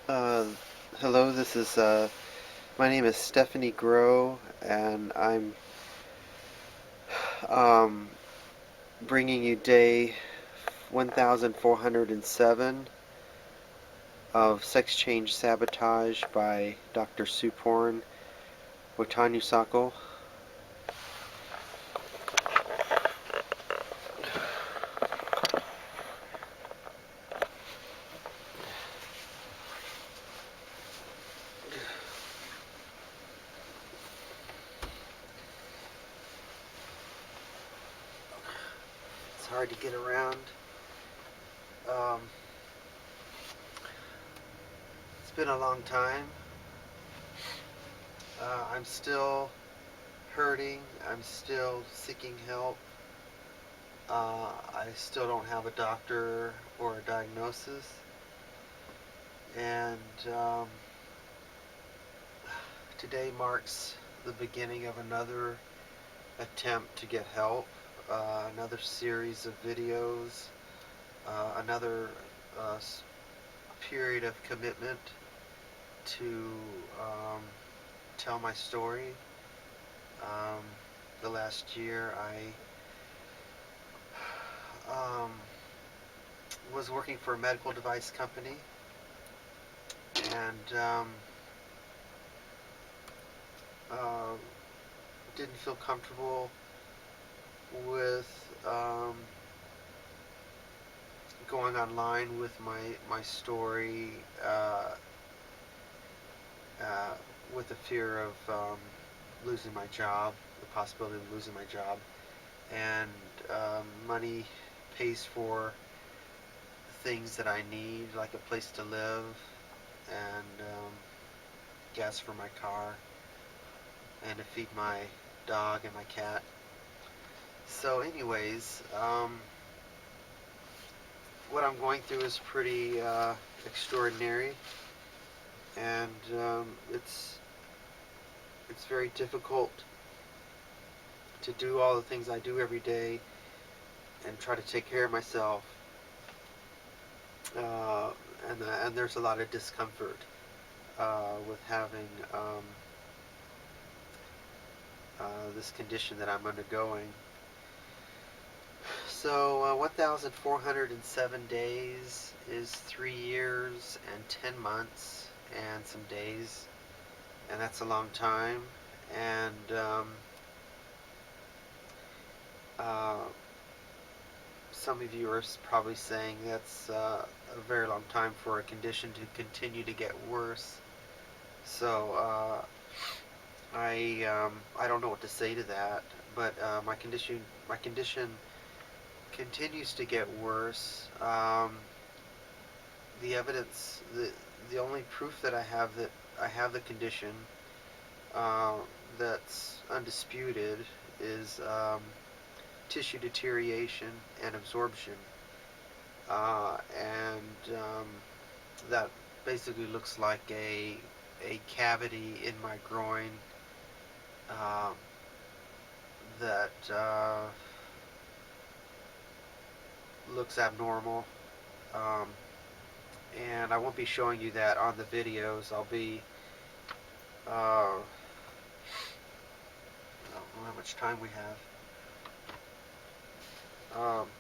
Uh, Hello, my name is Stephanie Grow, and I'm um, bringing you day 1407 of Sex Change Sabotage by Dr. Suporn Wotanyusako. It's hard to get around. Um, it's been a long time. I'm still hurting. I'm still seeking help. I still don't have a doctor or a diagnosis. And today marks the beginning of another attempt to get help, another series of videos, another uh, period of commitment to tell my story. Um, the last year I was working for a medical device company and uh, didn't feel comfortable with going online with my story uh, with the fear of losing my job, the possibility of losing my job, and money pays for things that I need, like a place to live and gas for my car, and to feed my dog and my cat. So, anyways, what I'm going through is pretty extraordinary, and it's very difficult to do all the things I do every day and try to take care of myself. Uh, and there's a lot of discomfort with having this condition that I'm undergoing. So 1,407 days is 3 years and 10 months and some days, and that's a long time. And uh, some of you are probably saying that's a very long time for a condition to continue to get worse. So I don't know what to say to that, but my condition continues to get worse. The only proof that I have the condition uh, that's undisputed is tissue deterioration and absorption, and that basically looks like a cavity in my groin uh, that looks abnormal. Um, and I won't be showing you that on the videos. I'll be I don't know how much time we have.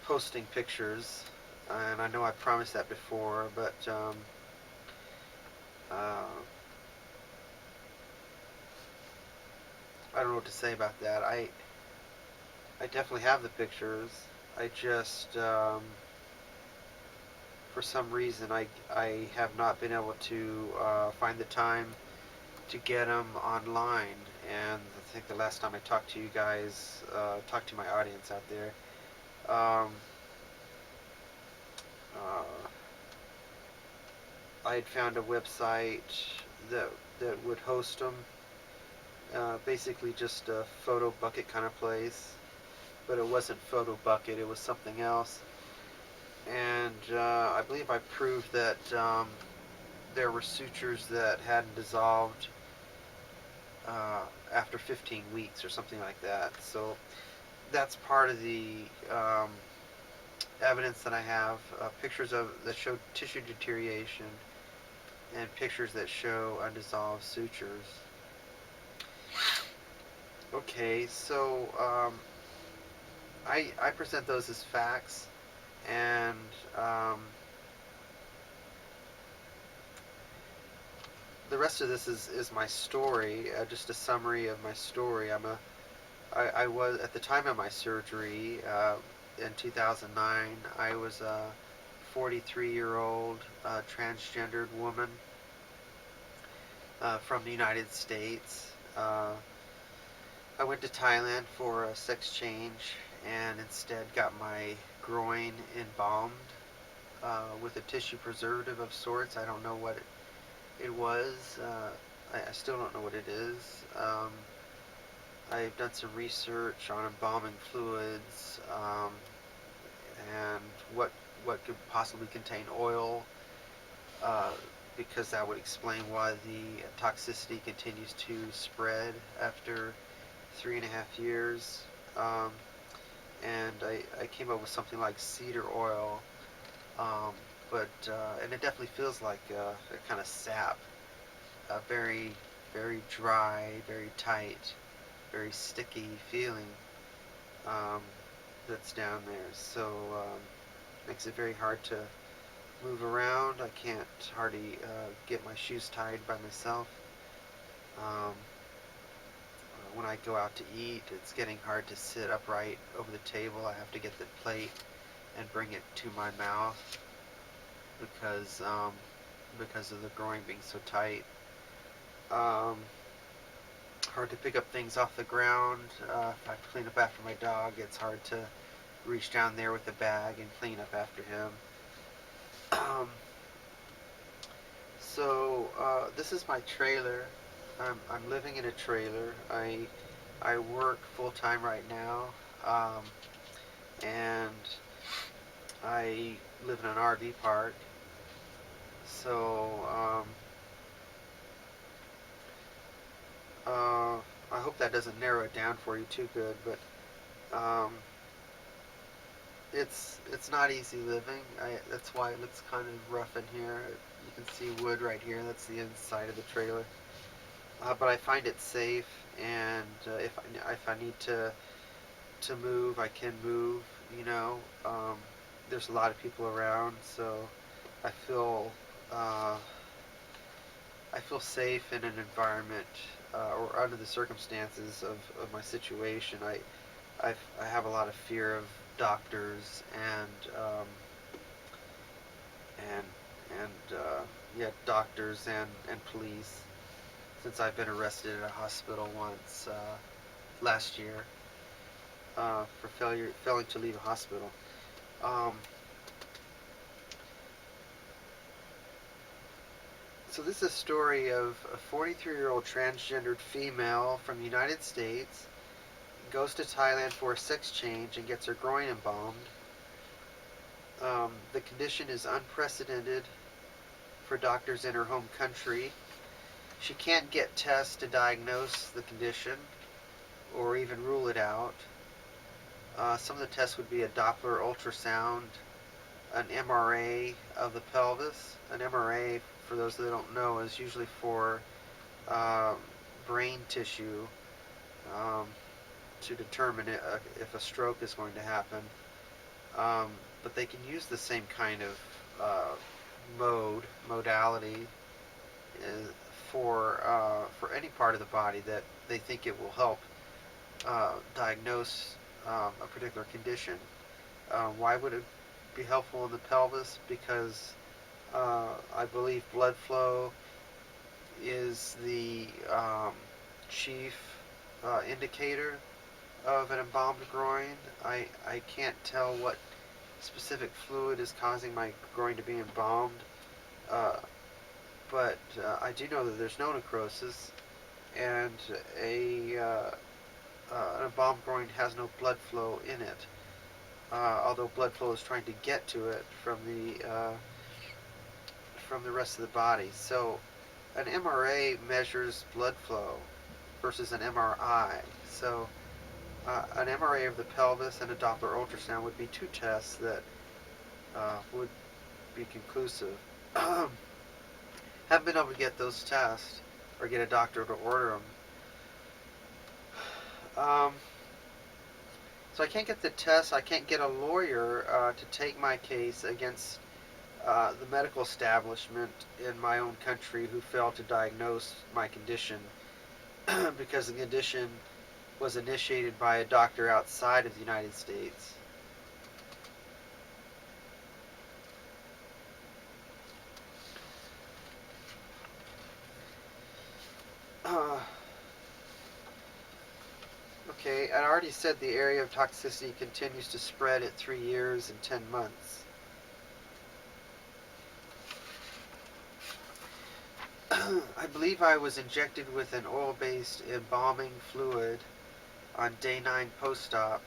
Posting pictures, and I know I promised that before, but uh, I don't know what to say about that. I definitely have the pictures. I just for some reason I have not been able to find the time to get them online. And I think the last time I talked to you guys, talked to my audience out there, um, uh, I had found a website that would host them. Basically, just a photo bucket kind of place, but it wasn't photo bucket. It was something else. And I believe I proved that there were sutures that hadn't dissolved after 15 weeks or something like that. So that's part of the evidence that I have. Pictures of that showed tissue deterioration and pictures that show undissolved sutures. Okay, so I present those as facts, and the rest of this is my story, just a summary of my story. I was, at the time of my surgery, in 2009, I was a 43-year-old transgendered woman from the United States. I went to Thailand for a sex change and instead got my groin embalmed with a tissue preservative of sorts. I don't know what it was. I still don't know what it is. I've done some research on embalming fluids and what could possibly contain oil, uh, because that would explain why the toxicity continues to spread after 3.5 years. Um, and I came up with something like cedar oil, um, and it definitely feels like a kind of sap, very very dry, very tight, very sticky feeling um, that's down there. So makes it very hard to move around. I can't hardly get my shoes tied by myself. When I go out to eat, it's getting hard to sit upright over the table. I have to get the plate and bring it to my mouth because of the groin being so tight. Um, Hard to pick up things off the ground. If I have to clean up after my dog, it's hard to reach down there with the bag and clean up after him. Um, so this is my trailer. I'm living in a trailer. I work full time right now, and I live in an RV park. So I hope that doesn't narrow it down for you too good, but it's not easy living. That's why it looks kind of rough in here. You can see wood right here. That's the inside of the trailer. But I find it safe, and if I need to move, I can move. You know, there's a lot of people around, so I feel uh, I feel safe in an environment, or under the circumstances of my situation. I have a lot of fear of doctors and yeah, doctors and police, since I've been arrested at a hospital once last year for failing to leave a hospital. Um, so this is a story of a 43-year-old transgendered female from the United States goes to Thailand for a sex change and gets her groin embalmed. The condition is unprecedented for doctors in her home country. She can't get tests to diagnose the condition or even rule it out. Some of the tests would be a Doppler ultrasound, an MRA of the pelvis. An MRA, for those that don't know, is usually for um, brain tissue, um, to determine if a stroke is going to happen. Um, but they can use the same kind of modality uh, for any part of the body that they think it will help diagnose a particular condition. Why would it be helpful in the pelvis? Because I believe blood flow is the chief indicator of an embalmed groin. I can't tell what specific fluid is causing my groin to be embalmed, uh, but I do know that there's no necrosis, and an embalmed groin has no blood flow in it, although blood flow is trying to get to it from the rest of the body. So an MRA measures blood flow versus an MRI. So an MRA of the pelvis and a Doppler ultrasound would be two tests that would be conclusive. Having haven't been able to get those tests or get a doctor to order them. So I can't get the tests. I can't get a lawyer to take my case against the medical establishment in my own country who failed to diagnose my condition because the condition was initiated by a doctor outside of the United States. Okay, I already said the area of toxicity continues to spread at 3 years and 10 months. I believe I was injected with an oil-based embalming fluid on day 9 post-op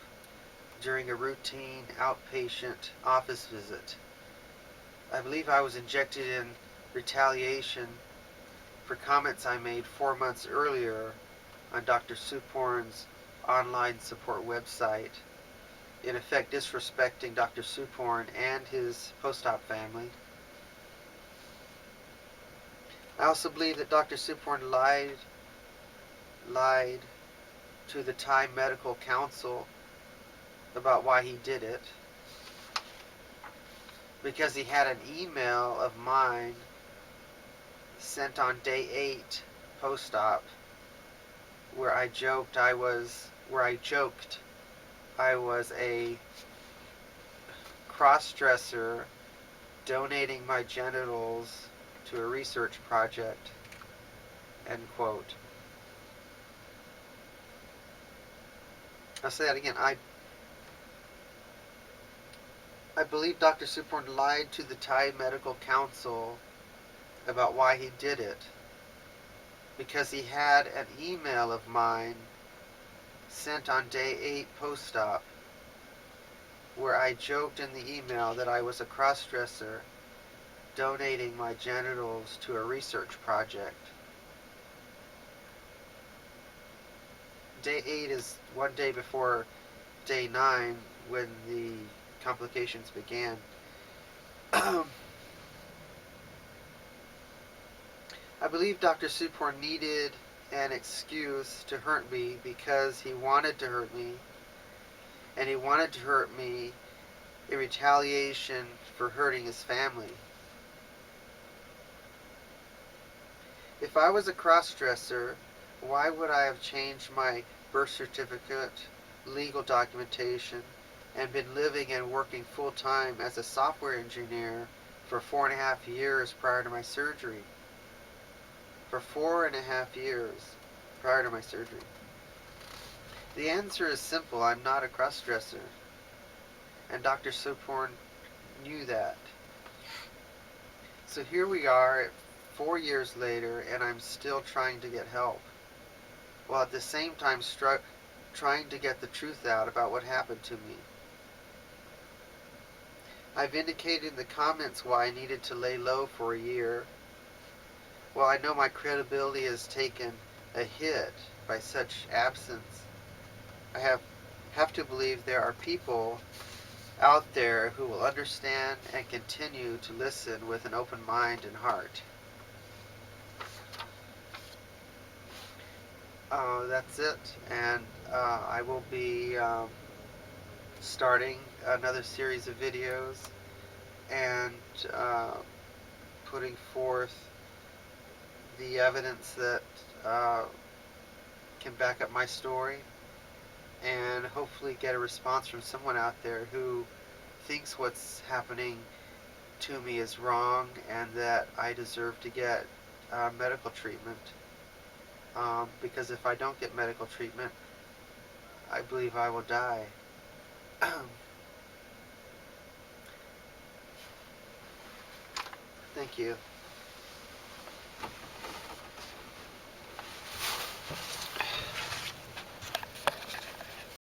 during a routine outpatient office visit. I believe I was injected in retaliation for comments I made 4 months earlier on Dr. Suporn's online support website, in effect disrespecting Dr. Suporn and his post-op family. I also believe that Dr. Suporn lied to the Thai Medical Council about why he did it, because he had an email of mine sent on day 8 post-op where I joked I was a cross-dresser donating my genitals to a research project, end quote. I'll say that again. I believe Dr. Suporn lied to the Thai Medical Council about why he did it, because he had an email of mine sent on day 8 post-op where I joked in the email that I was a cross-dresser donating my genitals to a research project. Day 8 is one day before day 9 when the complications began. I believe Dr. Suporn needed an excuse to hurt me because he wanted to hurt me, and he wanted to hurt me in retaliation for hurting his family. If I was a cross-dresser, why would I have changed my birth certificate, legal documentation, and been living and working full-time as a software engineer for 4.5 years prior to my surgery? For 4.5 years prior to my surgery. The answer is simple. I'm not a cross-dresser. And Dr. Suporn knew that. So here we are 4 years later, and I'm still trying to get help, while at the same time trying to get the truth out about what happened to me. I've indicated in the comments why I needed to lay low for a year. Well, I know my credibility has taken a hit by such absence. I have to believe there are people out there who will understand and continue to listen with an open mind and heart. That's it, and I will be starting another series of videos and putting forth the evidence that can back up my story, and hopefully get a response from someone out there who thinks what's happening to me is wrong and that I deserve to get medical treatment. Because if I don't get medical treatment, I believe I will die. Thank you.